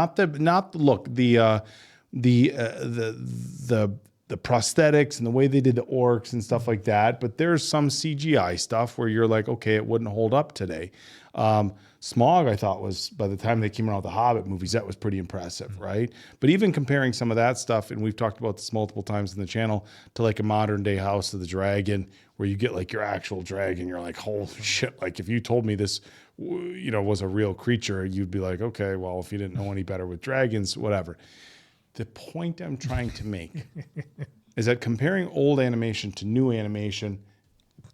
prosthetics and the way they did the orcs and stuff like that, but there's some CGI stuff where you're like, okay, it wouldn't hold up today. Smog, I thought, was, by the time they came around with the Hobbit movies, that was pretty impressive, right? But even comparing some of that stuff, and we've talked about this multiple times in the channel, to like a modern day House of the Dragon, where you get like your actual dragon, you're like, holy shit, like if you told me this, was a real creature, you'd be like, okay, well, if you didn't know any better with dragons, whatever. The point I'm trying to make is that comparing old animation to new animation,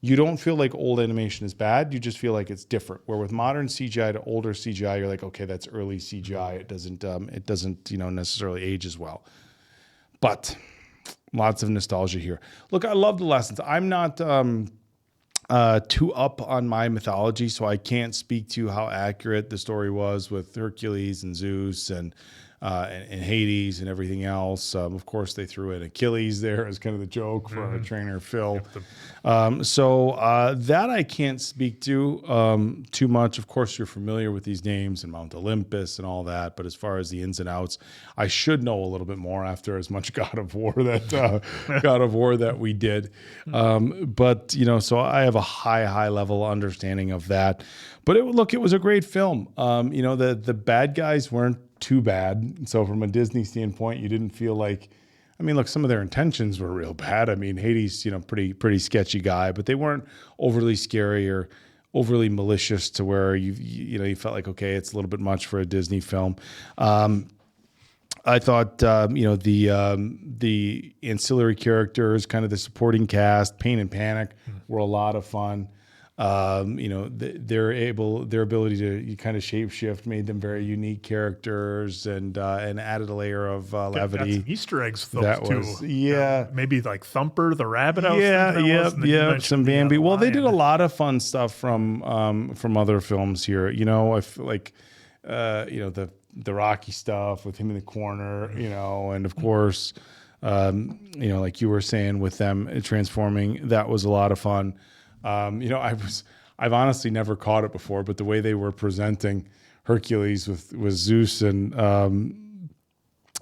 you don't feel like old animation is bad. You just feel like it's different. Where with modern CGI to older CGI, you're like, okay, that's early CGI. It doesn't necessarily age as well. But lots of nostalgia here. Look, I love the lessons. I'm not too up on my mythology, so I can't speak to how accurate the story was with Hercules and Zeus and Hades and everything else. Of course, they threw in Achilles there as kind of the joke for our trainer, Phil. So that I can't speak to too much. Of course, you're familiar with these names and Mount Olympus and all that. But as far as the ins and outs, I should know a little bit more after as much God of War that we did. So I have a high level understanding of that. But it was a great film. The bad guys weren't too bad. So from a Disney standpoint, you didn't feel like, some of their intentions were real bad. I mean, Hades, pretty sketchy guy, but they weren't overly scary or overly malicious to where you felt like, okay, it's a little bit much for a Disney film. I thought, the ancillary characters, kind of the supporting cast, Pain and Panic, were a lot of fun. Their ability to kind of shapeshift made them very unique characters and added a layer of levity. Got some Easter eggs too. Yeah. Maybe like Thumper the rabbit. Some Bambi. Well, they did a lot of fun stuff from other films here. I feel like, the Rocky stuff with him in the corner, and of course, like you were saying with them transforming, that was a lot of fun. I've honestly never caught it before, but the way they were presenting Hercules with Zeus and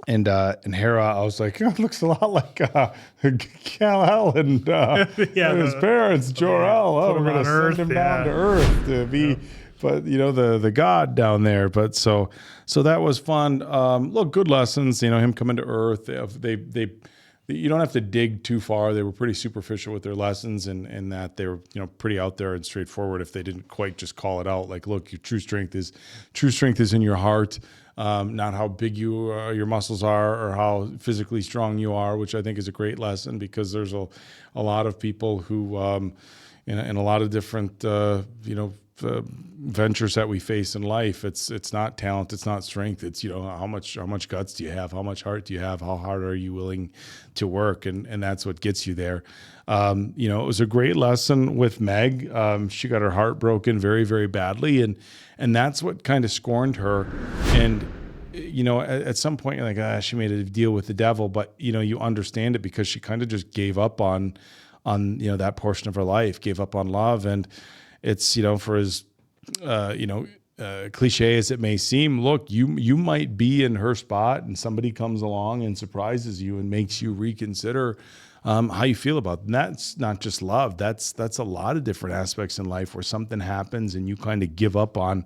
Hera, I was like, it looks a lot like Kal-El and his parents, Jor-El. We're going to send him down to Earth to be, but the god down there. But so that was fun. Look, good lessons. Him coming to Earth. They you don't have to dig too far. They were pretty superficial with their lessons, and that they were pretty out there and straightforward. If they didn't quite just call it out, like, look, your true strength is in your heart, not how big your muscles are or how physically strong you are, which I think is a great lesson, because there's a lot of people who in a lot of different ventures that we face in life, it's not talent, it's not strength, it's how much guts do you have, how much heart do you have, how hard are you willing to work, and that's what gets you there. It was a great lesson with Meg. She got her heart broken very, very badly, and that's what kind of scorned her. And at some point you're like, she made a deal with the devil, but you understand it because she kind of just gave up on that portion of her life, gave up on love. And it's, for as, cliche as it may seem, look, you might be in her spot and somebody comes along and surprises you and makes you reconsider how you feel about it. And that's not just love. That's a lot of different aspects in life where something happens and you kind of give up on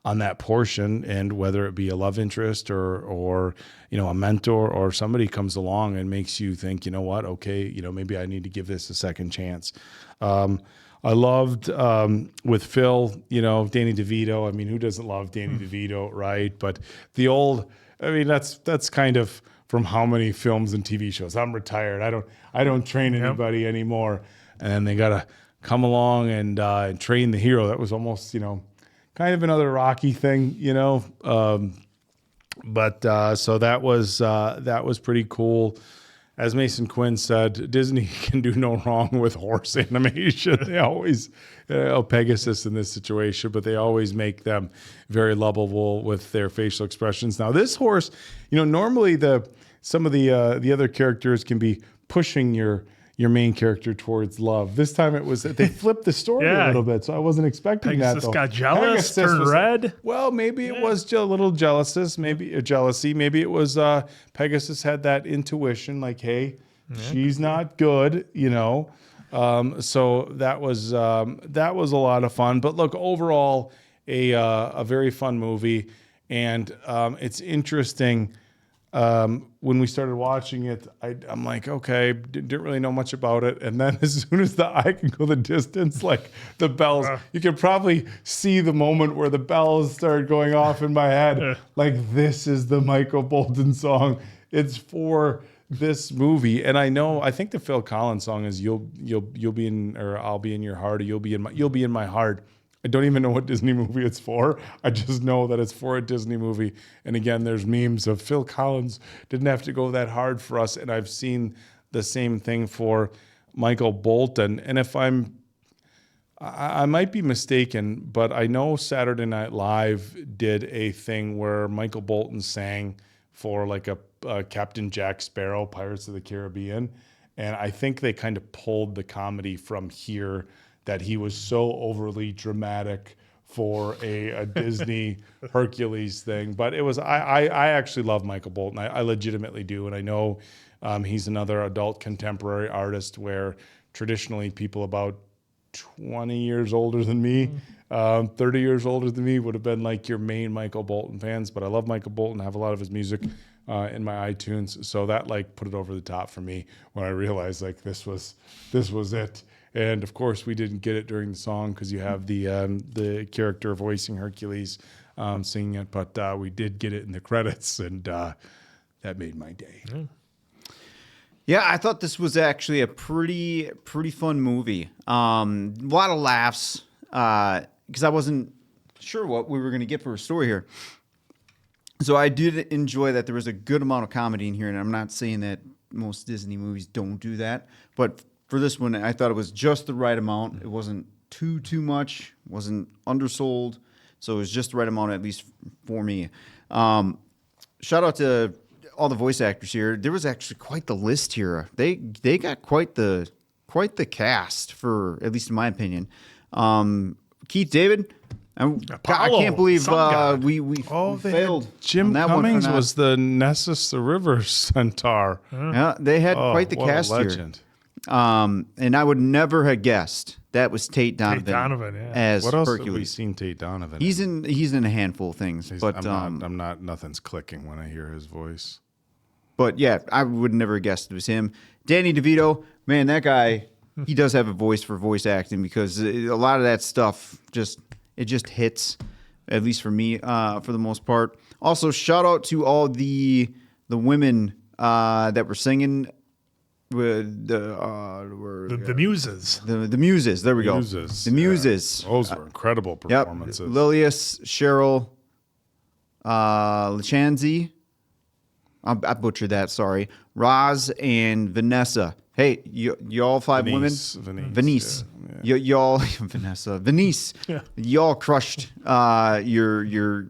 on that portion, and whether it be a love interest or a mentor or somebody comes along and makes you think, you know what, okay, maybe I need to give this a second chance. I loved with Phil, Danny DeVito. I mean, who doesn't love Danny DeVito, right? But the old, that's kind of from how many films and TV shows. I'm retired. I don't train anybody anymore. And then they gotta come along and train the hero. That was almost, kind of another Rocky thing, But so that was pretty cool. As Mason Quinn said, Disney can do no wrong with horse animation. They always, Pegasus in this situation, but they always make them very lovable with their facial expressions. Now, this horse, normally some of the other characters can be pushing your main character towards love. This time it was they flipped the story a little bit, so I wasn't expecting that. Pegasus got jealous, turned red. Well, maybe it was a little jealousy. Maybe it was Pegasus had that intuition, like, hey, she's not good, So that was a lot of fun. But look, overall, a very fun movie, and it's interesting. When we started watching it, I'm like, okay, didn't really know much about it. And then as soon as the eye can go the distance, like the bells, you can probably see the moment where the bells started going off in my head. Like, this is the Michael Bolton song. It's for this movie. And I think the Phil Collins song is you'll be in, or I'll be in your heart, or you'll be in my heart. I don't even know what Disney movie it's for. I just know that it's for a Disney movie. And again, there's memes of Phil Collins didn't have to go that hard for us. And I've seen the same thing for Michael Bolton. And if I might be mistaken, but I know Saturday Night Live did a thing where Michael Bolton sang for like a Captain Jack Sparrow, Pirates of the Caribbean. And I think they kind of pulled the comedy from here, that he was so overly dramatic for a Disney Hercules thing. But it was, I actually love Michael Bolton. I legitimately do. And I know he's another adult contemporary artist where traditionally people about 20 years older than me, 30 years older than me would have been like your main Michael Bolton fans. But I love Michael Bolton. I have a lot of his music in my iTunes. So that like put it over the top for me when I realized like this was it. And of course, we didn't get it during the song because you have the character voicing Hercules singing it, but we did get it in the credits, and that made my day. Yeah, I thought this was actually a pretty fun movie. A lot of laughs because I wasn't sure what we were going to get for a story here. So I did enjoy that there was a good amount of comedy in here, and I'm not saying that most Disney movies don't do that, but for this one, I thought it was just the right amount. It wasn't too much, wasn't undersold, so it was just the right amount, at least for me. Shout out to all the voice actors here. There was actually quite the list here. They got quite the cast, for at least in my opinion. Keith David. I can't believe we failed. Jim Cummings was the Nessus the River Centaur. Yeah, they had quite the cast a legend. here. And I would never have guessed that was Tate Donovan, as what else Hercules. Have we seen Tate Donovan? He's in a handful of things, but I'm not. Nothing's clicking when I hear his voice. But yeah, I would never have guessed it was him. Danny DeVito, man, that guy, he does have a voice for voice acting because a lot of that stuff just hits, at least for me, for the most part. Also, shout out to all the women that were singing. With the muses. The muses. There we go. The muses. Yeah. Those were incredible performances. Yep. Lilius, Cheryl, Lachanzi. I butchered that. Sorry. Roz and Vanessa. Hey, y'all five women. Venice. Yeah. Y'all Vanessa. Venice. Yeah. Y'all crushed your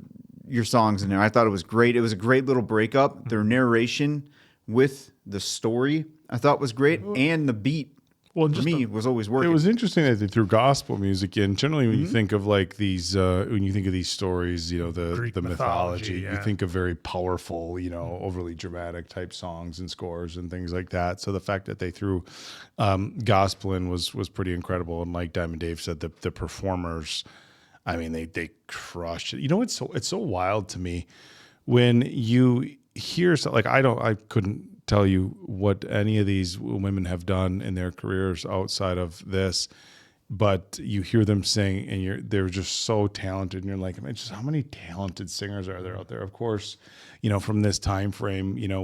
songs in there. I thought it was great. It was a great little breakup. Their narration with the story I thought was great, and the beat for me was always working. It was interesting that they threw gospel music in. Generally, when you think of like these, when you think of these stories, the mythology, you think of very powerful, overly dramatic type songs and scores and things like that. So the fact that they threw gospel in was pretty incredible. And like Diamond Dave said, the performers I mean, they crushed it. You know, it's so wild to me when you hear like I couldn't tell you what any of these women have done in their careers outside of this, but you hear them sing and they're just so talented, and you're like, man, just how many talented singers are there out there? Of course, you know, from this time frame, you know,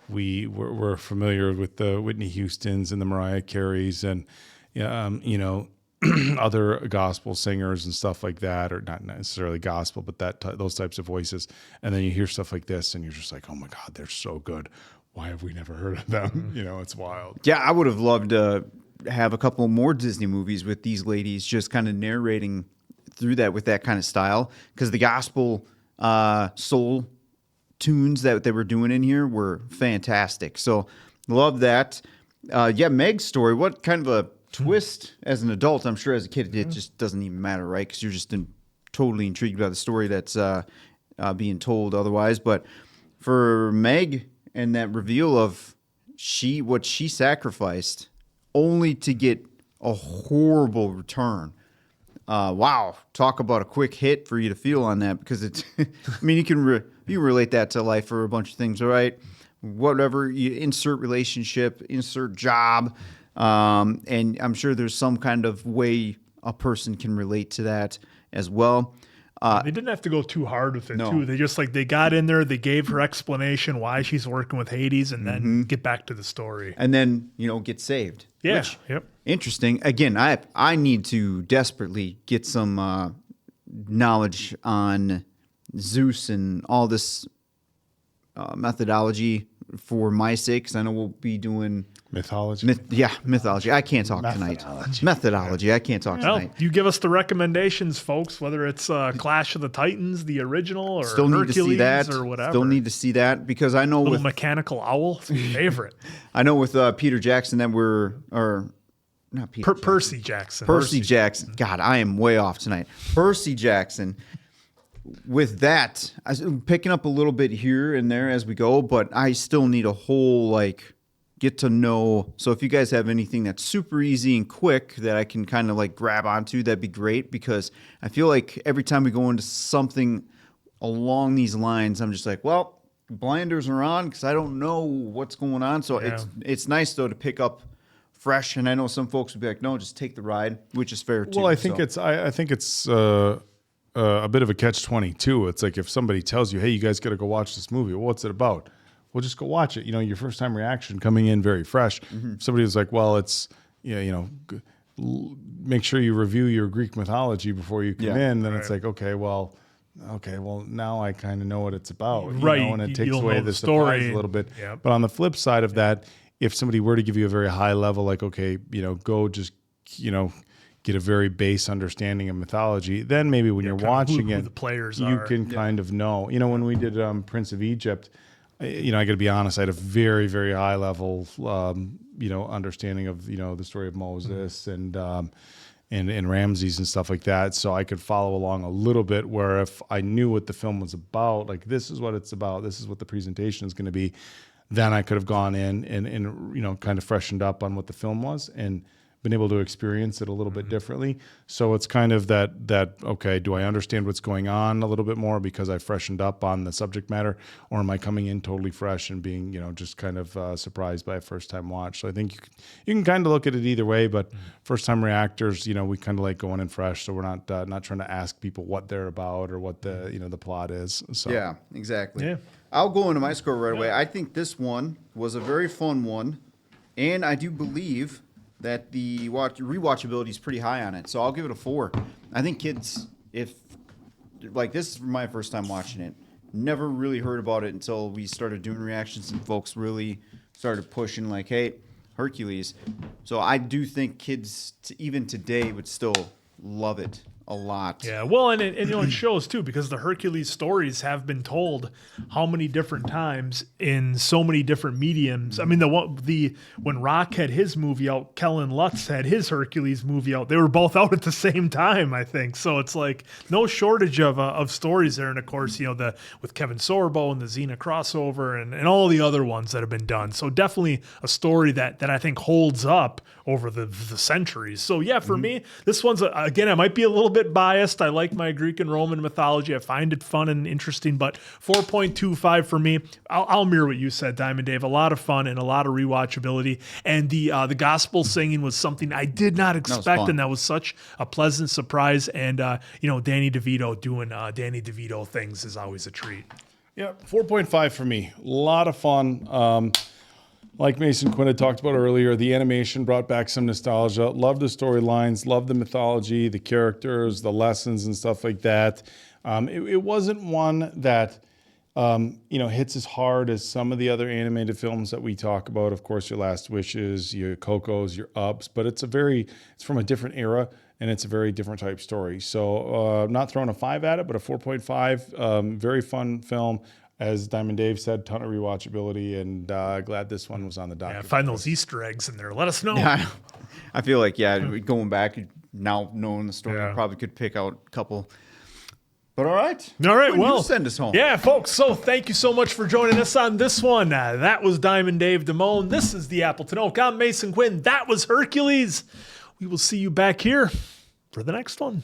we're familiar with the Whitney Houstons and the Mariah Careys and you know, other gospel singers and stuff like that, or not necessarily gospel, but those types of voices. And then you hear stuff like this and you're just like, oh my God, they're so good. Why have we never heard of them? You know, it's wild. Yeah, I would have loved to have a couple more Disney movies with these ladies just kind of narrating through that with that kind of style, because the gospel soul tunes that they were doing in here were fantastic. So love that. Yeah, Meg's story, what kind of a twist as an adult. I'm sure as a kid it just doesn't even matter, right? Because you're just totally intrigued by the story that's being told otherwise. But for Meg and that reveal of what she sacrificed only to get a horrible return. Wow, talk about a quick hit for you to feel on that, because it's I mean, you can relate that to life for a bunch of things, all right? Whatever, you insert relationship, insert job, and I'm sure there's some kind of way a person can relate to that as well. They didn't have to go too hard with it, too. They just they got in there, they gave her explanation why she's working with Hades, and then get back to the story. And then, you know, get saved. Yeah. Which, interesting. Again, I need to desperately get some knowledge on Zeus and all this methodology for my sake, because I know we'll be doing mythology. Mythology. I can't talk tonight. Methodology. I can't talk tonight. You give us the recommendations, folks, whether it's Clash of the Titans, the original, or Still need Hercules, to see that. or whatever. Still need to see that, because I know Little with Mechanical Owl, it's my favorite. I know with Peter Jackson that not Peter Percy Jackson. Percy Jackson. God, I am way off tonight. Percy Jackson. With that, I'm picking up a little bit here and there as we go, but I still need a whole get to know. So if you guys have anything that's super easy and quick that I can kind of grab onto, that'd be great, because I feel like every time we go into something along these lines, I'm just like, well, blinders are on because I don't know what's going on. So it's nice though to pick up fresh. And I know some folks would be like, no, just take the ride, which is fair too. Well, I think it's a bit of a catch-22. It's like if somebody tells you, hey, you guys got to go watch this movie. Well, what's it about? Well, just go watch it. You know, your first time reaction coming in very fresh. If somebody was like, well, it's, make sure you review your Greek mythology before you come in. Then it's like, okay, well, now I kind of know what it's about. Right. And it takes away the surprise a little bit. Yep. But on the flip side of that, if somebody were to give you a very high level, okay, go just, get a very base understanding of mythology, then maybe when you're watching who it, the players you can kind of know. When we did Prince of Egypt, I got to be honest, I had a very, very high level, understanding of, the story of Moses and Ramses and stuff like that. So I could follow along a little bit, where if I knew what the film was about, this is what it's about, this is what the presentation is going to be, then I could have gone in and kind of freshened up on what the film was and been able to experience it a little bit differently. So it's kind of that, okay, do I understand what's going on a little bit more because I freshened up on the subject matter, or am I coming in totally fresh and being, just kind of surprised by a first time watch? So I think you can kind of look at it either way, but first time reactors, we kind of like going in fresh. So we're not trying to ask people what they're about or what the, the plot is. So yeah, exactly. Yeah. I'll go into my score right away. I think this one was a very fun one, and I do believe that the rewatchability is pretty high on it. So I'll give it a 4. I think kids, if this is my first time watching it, never really heard about it until we started doing reactions and folks really started pushing hey, Hercules. So I do think kids even today would still love it a lot. Yeah, well, and it shows too, because the Hercules stories have been told how many different times in so many different mediums. I mean, when Rock had his movie out, Kellen Lutz had his Hercules movie out. They were both out at the same time, I think. So it's no shortage of stories there, and of course, with Kevin Sorbo and the Xena crossover and all the other ones that have been done. So definitely a story that I think holds up over the centuries. So yeah, for me, this one's again, it might be a little bit biased. I like my Greek and Roman mythology. I find it fun and interesting, but 4.25 for me. I'll mirror what you said, Diamond Dave. A lot of fun and a lot of rewatchability. And the gospel singing was something I did not expect, and that was such a pleasant surprise. And Danny DeVito doing Danny DeVito things is always a treat. Yeah, 4.5 for me. A lot of fun. Like Mason Quinn had talked about earlier, the animation brought back some nostalgia. Love the storylines, love the mythology, the characters, the lessons and stuff like that. It wasn't one that hits as hard as some of the other animated films that we talk about. Of course, your Last Wishes, your Cocos, your Ups, but it's from a different era and it's a very different type story. So I'm not throwing a 5 at it, but a 4.5. Very fun film. As Diamond Dave said, ton of rewatchability, and glad this one was on the docket. Yeah, find those Easter eggs in there. Let us know. Yeah, I feel like, going back, now knowing the story, I probably could pick out a couple. But all right. Well, you send us home. Yeah, folks. So thank you so much for joining us on this one. That was Diamond Dave Damone. This is the Appleton Oak. I'm Mason Quinn. That was Hercules. We will see you back here for the next one.